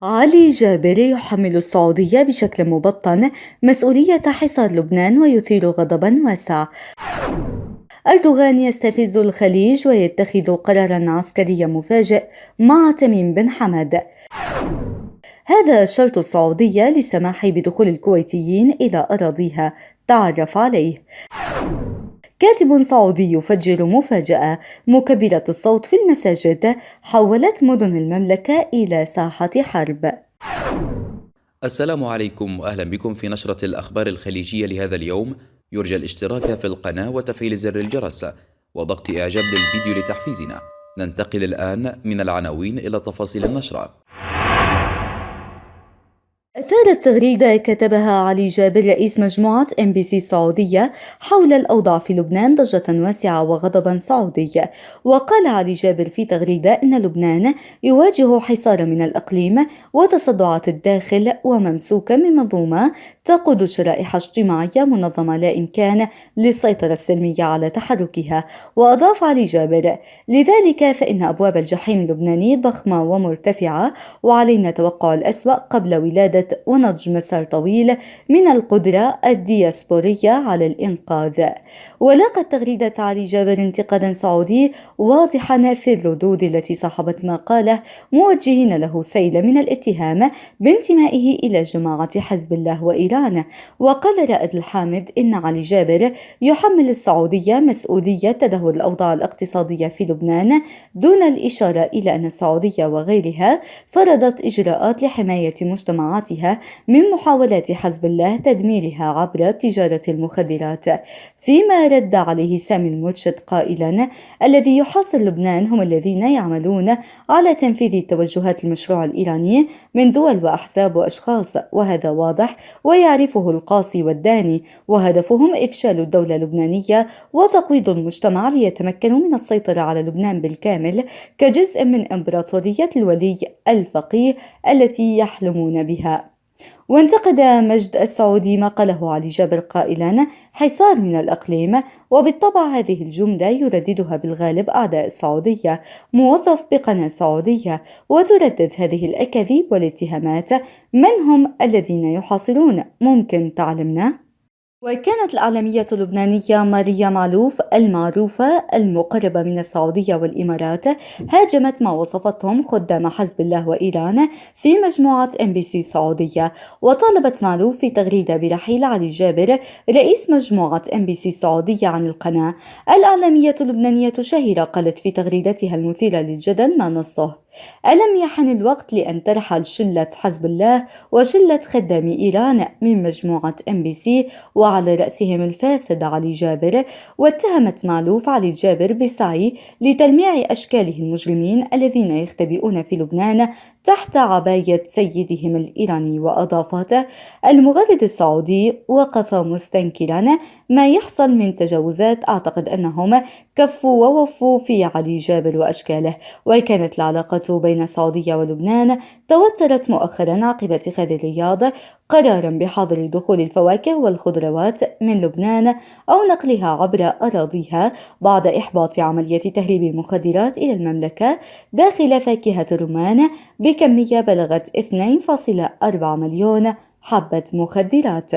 علي جابر يحمل السعودية بشكل مبطن مسؤولية حصار لبنان ويثير غضبا واسع. أردوغان يستفز الخليج ويتخذ قرارا عسكريا مفاجئ مع تميم بن حمد. هذا شرط السعودية للسماح بدخول الكويتيين إلى أراضيها، تعرف عليه. كاتب سعودي يفجر مفاجأة: مكبرة الصوت في المساجد حولت مدن المملكة إلى ساحة حرب. السلام عليكم وأهلا بكم في نشرة الأخبار الخليجية لهذا اليوم. يرجى الاشتراك في القناة وتفعيل زر الجرس وضغط إعجاب للفيديو لتحفيزنا. ننتقل الآن من العناوين إلى تفاصيل النشرة. أثارت تغريدة كتبها علي جابر رئيس مجموعة MBC السعودية حول الأوضاع في لبنان ضجة واسعة وغضبا سعودي. وقال علي جابر في تغريدة إن لبنان يواجه حصار من الإقليم وتصدعات الداخل وممسوكا من منظومة تقود شرائح اجتماعية منظمة لا إمكان للسيطرة السلمية على تحركها. وأضاف علي جابر: لذلك فإن أبواب الجحيم اللبناني ضخمة ومرتفعة، وعلينا توقع الأسوأ قبل ولادة ونضج مسار طويل من القدرة الدياسبورية على الإنقاذ. ولاقت تغريدة علي جابر انتقادا سعودي واضحا في الردود التي صاحبت ما قاله، موجهين له سيل من الاتهام بانتمائه إلى جماعة حزب الله وإيران. وقال رائد الحامد إن علي جابر يحمل السعودية مسؤولية تدهور الأوضاع الاقتصادية في لبنان، دون الإشارة إلى أن السعودية وغيرها فرضت إجراءات لحماية مجتمعاتها من محاولات حزب الله تدميرها عبر تجارة المخدرات. فيما رد عليه سامي المرشد قائلا: الذي يحاصر لبنان هم الذين يعملون على تنفيذ توجهات المشروع الإيراني من دول وأحزاب وأشخاص، وهذا واضح ويعرفه القاصي والداني، وهدفهم إفشال الدولة اللبنانية وتقويض المجتمع ليتمكنوا من السيطرة على لبنان بالكامل كجزء من إمبراطورية الولي الفقيه التي يحلمون بها. وانتقد مجد السعودي ما قاله علي جابر قائلا: حصار من الإقليم. وبالطبع هذه الجملة يرددها بالغالب أعداء السعودية، موظف بقناة سعودية، وتردد هذه الأكاذيب والاتهامات. من هم الذين يحاصرون؟ ممكن تعلمنا؟ وكانت الإعلامية اللبنانية ماريا معلوف المعروفة المقربة من السعودية والإمارات هاجمت ما وصفتهم خدام حزب الله وإيران في مجموعة MBC السعودية. وطالبت معلوف في تغريدة برحيل علي جابر رئيس مجموعة MBC السعودية عن القناة. الإعلامية اللبنانية شهيرة قالت في تغريدتها المثيرة للجدل ما نصه: ألم يحن الوقت لأن ترحل شلة حزب الله وشلة خدام إيران من مجموعة MBC وعلى رأسهم الفاسد علي جابر؟ واتهمت معلوف علي جابر بالسعي لتلميع أشكاله المجرمين الذين يختبئون في لبنان تحت عباية سيدهم الإيراني. وأضافت: المغرد السعودي وقف مستنكرا ما يحصل من تجاوزات، أعتقد أنهم كفوا ووفوا في علي جابر وأشكاله. وكانت العلاقة بين السعودية ولبنان توترت مؤخرا عقب اتخاذ الرياض قرارا بحظر دخول الفواكه والخضروات من لبنان أو نقلها عبر أراضيها بعد إحباط عملية تهريب المخدرات إلى المملكة داخل فاكهة الرمان بكمية بلغت 2.4 مليون حبة مخدرات.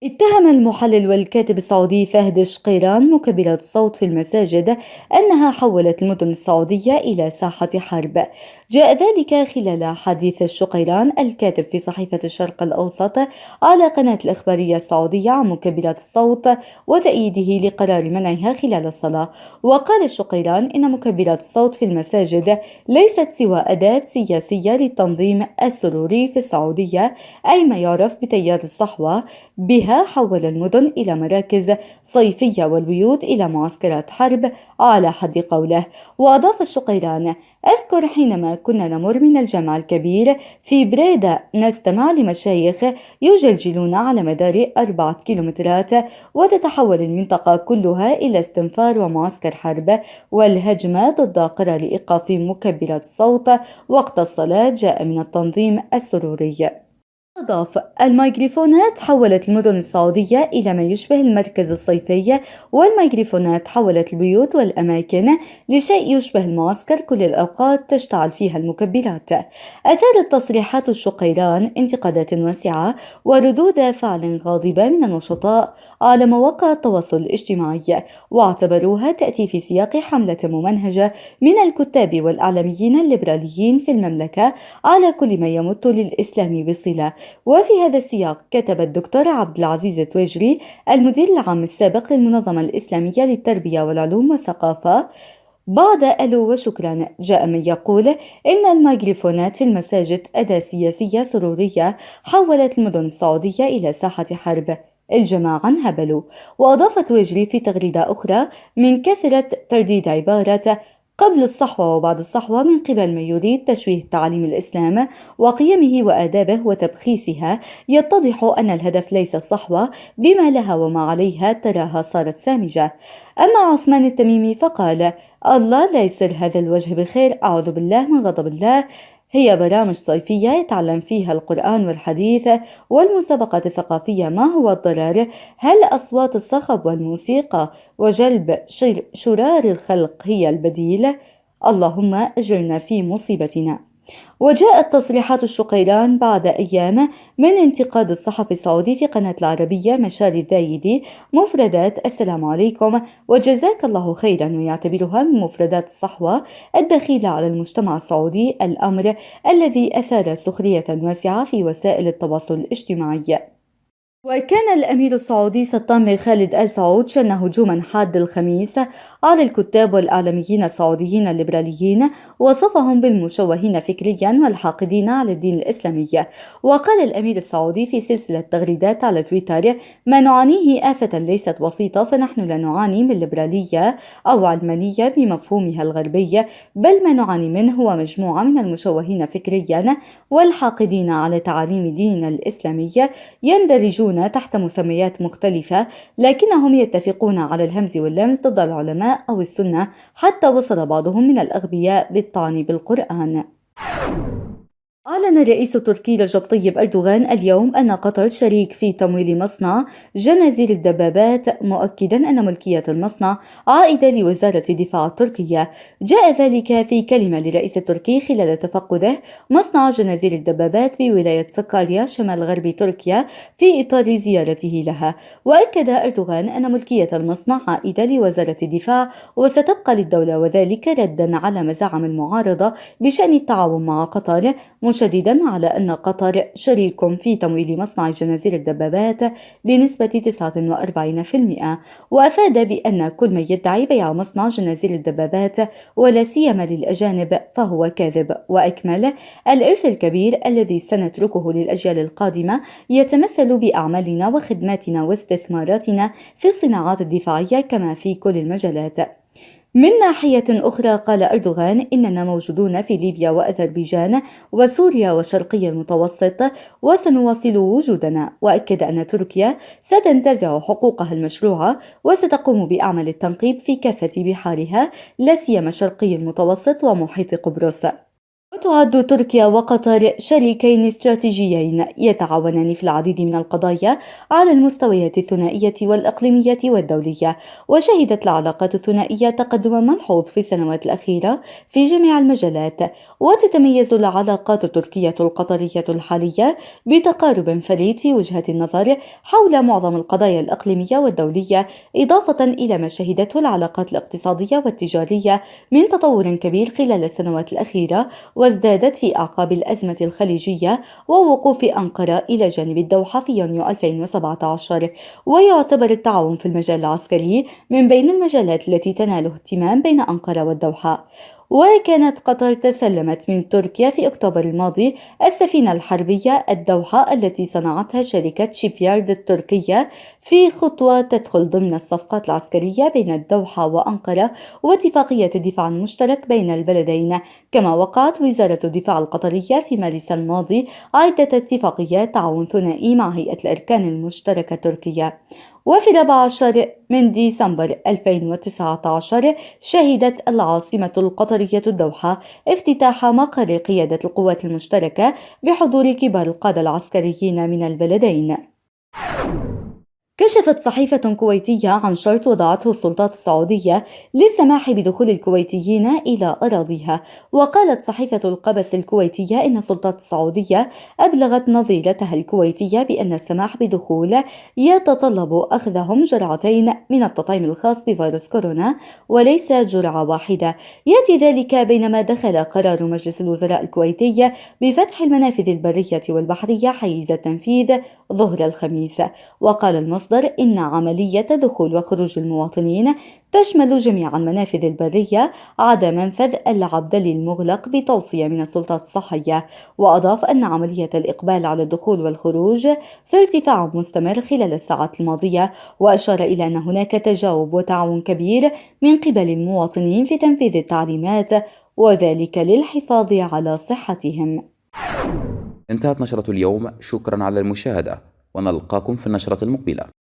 اتهم المحلل والكاتب السعودي فهد شقيران مكبرات الصوت في المساجد أنها حولت المدن السعودية إلى ساحة حرب. جاء ذلك خلال حديث شقيران الكاتب في صحيفة الشرق الأوسط على قناة الإخبارية السعودية عن مكبرات الصوت وتأييده لقرار منعها خلال الصلاة. وقال شقيران إن مكبرات الصوت في المساجد ليست سوى أداة سياسية للتنظيم السروري في السعودية، أي ما يعرف بتيار الصحوة. بها حول المدن إلى مراكز صيفية والبيوت إلى معسكرات حرب على حد قوله. وأضاف الشقيران: أذكر حينما كنا نمر من الجامع الكبير في بريدة نستمع لمشايخ يجلجلون على مدار 4 كيلومترات، وتتحول المنطقة كلها إلى استنفار ومعسكر حرب. والهجمة ضد قرار إيقاف مكبرات الصوت وقت الصلاة جاء من التنظيم السروري. أضاف: الميكروفونات حولت المدن السعودية إلى ما يشبه المركز الصيفي، والميكروفونات حولت البيوت والأماكن لشيء يشبه المعسكر كل الأوقات تشتعل فيها المكبرات. أثارت تصريحات الشقيران انتقادات واسعة وردود فعل غاضبة من النشطاء على مواقع التواصل الاجتماعي، واعتبروها تأتي في سياق حملة ممنهجة من الكتاب والإعلاميين الليبراليين في المملكة على كل ما يمت للإسلام بصلة. وفي هذا السياق كتب الدكتور عبد العزيز التويجري المدير العام السابق للمنظمة الإسلامية للتربية والعلوم والثقافة: بعد ألو وشكرا، جاء من يقول إن الميكروفونات في المساجد أداة سياسية سرورية حولت المدن السعودية إلى ساحة حرب. الجماعة انهبلوا. وأضاف تويجري في تغريدة أخرى: من كثرة ترديد عبارة قبل الصحوة وبعد الصحوة من قبل من يريد تشويه تعاليم الإسلام وقيمه وآدابه وتبخيسها، يتضح أن الهدف ليس الصحوة بما لها وما عليها تراها صارت سامجة. أما عثمان التميمي فقال: الله لا يسر هذا الوجه بخير، أعوذ بالله من غضب الله. هي برامج صيفية يتعلم فيها القرآن والحديث والمسابقات الثقافية. ما هو الضرر؟ هل أصوات الصخب والموسيقى وجلب شرار الخلق هي البديل؟ اللهم أجرنا في مصيبتنا. وجاءت تصريحات الشقيران بعد أيام من انتقاد الصحفي السعودي في قناة العربية مشاري الذايدي مفردات السلام عليكم وجزاك الله خيرا، ويعتبرها من مفردات الصحوة الدخيلة على المجتمع السعودي، الأمر الذي أثار سخرية واسعة في وسائل التواصل الاجتماعي. وكان الأمير السعودي سلطان بن خالد آل سعود شن هجوما حاد الخميس على الكتاب والإعلاميين السعوديين الليبراليين، وصفهم بالمشوهين فكريا والحاقدين على الدين الإسلامي. وقال الأمير السعودي في سلسلة تغريدات على تويتر: ما نعانيه آفة ليست بسيطة، فنحن لا نعاني من ليبرالية أو علمانية بمفهومها الغربي، بل ما نعاني منه هو مجموعة من المشوهين فكريا والحاقدين على تعاليم ديننا الإسلامي، يندرجون تحت مسميات مختلفة لكنهم يتفقون على الهمز واللمز ضد العلماء أو السنة، حتى وصل بعضهم من الأغبياء بالطعن بالقرآن. أعلن الرئيس التركي رجب طيب أردوغان اليوم أن قطر شريك في تمويل مصنع جنازير الدبابات، مؤكدا أن ملكية المصنع عائدة لوزارة الدفاع التركية. جاء ذلك في كلمة للرئيس التركي خلال تفقده مصنع جنازير الدبابات بولاية سكاريا شمال غرب تركيا في إطار زيارته لها. وأكد أردوغان أن ملكية المصنع عائدة لوزارة الدفاع وستبقى للدولة، وذلك ردا على مزاعم المعارضة بشأن التعاون مع قطر، مشددا على أن قطر شريك في تمويل مصنع جنازير الدبابات بنسبة 49%. وأفاد بأن كل من يدعي بيع مصنع جنازير الدبابات ولا سيما للأجانب فهو كاذب. وأكمل: الإرث الكبير الذي سنتركه للأجيال القادمة يتمثل بأعمالنا وخدماتنا واستثماراتنا في الصناعات الدفاعية كما في كل المجالات. من ناحية أخرى قال أردوغان: إننا موجودون في ليبيا وأذربيجان وسوريا وشرقي المتوسط وسنواصل وجودنا. وأكد أن تركيا ستنتزع حقوقها المشروعة وستقوم بأعمال التنقيب في كافة بحارها لا سيما شرقي المتوسط ومحيط قبرص. وتعد تركيا وقطر شريكين استراتيجيين يتعاونان في العديد من القضايا على المستويات الثنائية والإقليمية والدولية. وشهدت العلاقات الثنائية تقدما ملحوظ في السنوات الأخيرة في جميع المجالات. وتتميز العلاقات التركية القطرية الحالية بتقارب فريد في وجهة النظر حول معظم القضايا الإقليمية والدولية، إضافة إلى ما شهدته العلاقات الاقتصادية والتجارية من تطور كبير خلال السنوات الأخيرة، وازدادت في أعقاب الأزمة الخليجية ووقوف أنقرة إلى جانب الدوحة في يونيو 2017. ويعتبر التعاون في المجال العسكري من بين المجالات التي تنال اهتمام بين أنقرة والدوحة. وكانت قطر تسلمت من تركيا في أكتوبر الماضي السفينة الحربية الدوحة التي صنعتها شركة شيبيارد التركية، في خطوة تدخل ضمن الصفقات العسكرية بين الدوحة وأنقرة واتفاقية الدفاع المشترك بين البلدين. كما وقعت وزارة الدفاع القطرية في مارس الماضي عدة اتفاقيات تعاون ثنائي مع هيئة الأركان المشتركة التركية. وفي 14 من ديسمبر 2019 شهدت العاصمة القطرية الدوحة افتتاح مقر قيادة القوات المشتركة بحضور كبار القادة العسكريين من البلدين. كشفت صحيفة كويتية عن شرط وضعته السلطات السعودية للسماح بدخول الكويتيين إلى أراضيها، وقالت صحيفة القبس الكويتية إن السلطات السعودية أبلغت نظيرتها الكويتية بأن السماح بدخول يتطلب أخذهم جرعتين من التطعيم الخاص بفيروس كورونا وليس جرعة واحدة. يأتي ذلك بينما دخل قرار مجلس الوزراء الكويتي بفتح المنافذ البرية والبحرية حيز التنفيذ ظهر الخميس. وقال المصدر إن عملية دخول وخروج المواطنين تشمل جميع المنافذ البرية عدا منفذ العبدلي المغلق بتوصية من السلطات الصحية. وأضاف أن عملية الإقبال على الدخول والخروج في ارتفاع مستمر خلال الساعات الماضية، وأشار إلى أن هناك تجاوب وتعاون كبير من قبل المواطنين في تنفيذ التعليمات وذلك للحفاظ على صحتهم. انتهت نشرة اليوم، شكرا على المشاهدة ونلقاكم في النشرة المقبلة.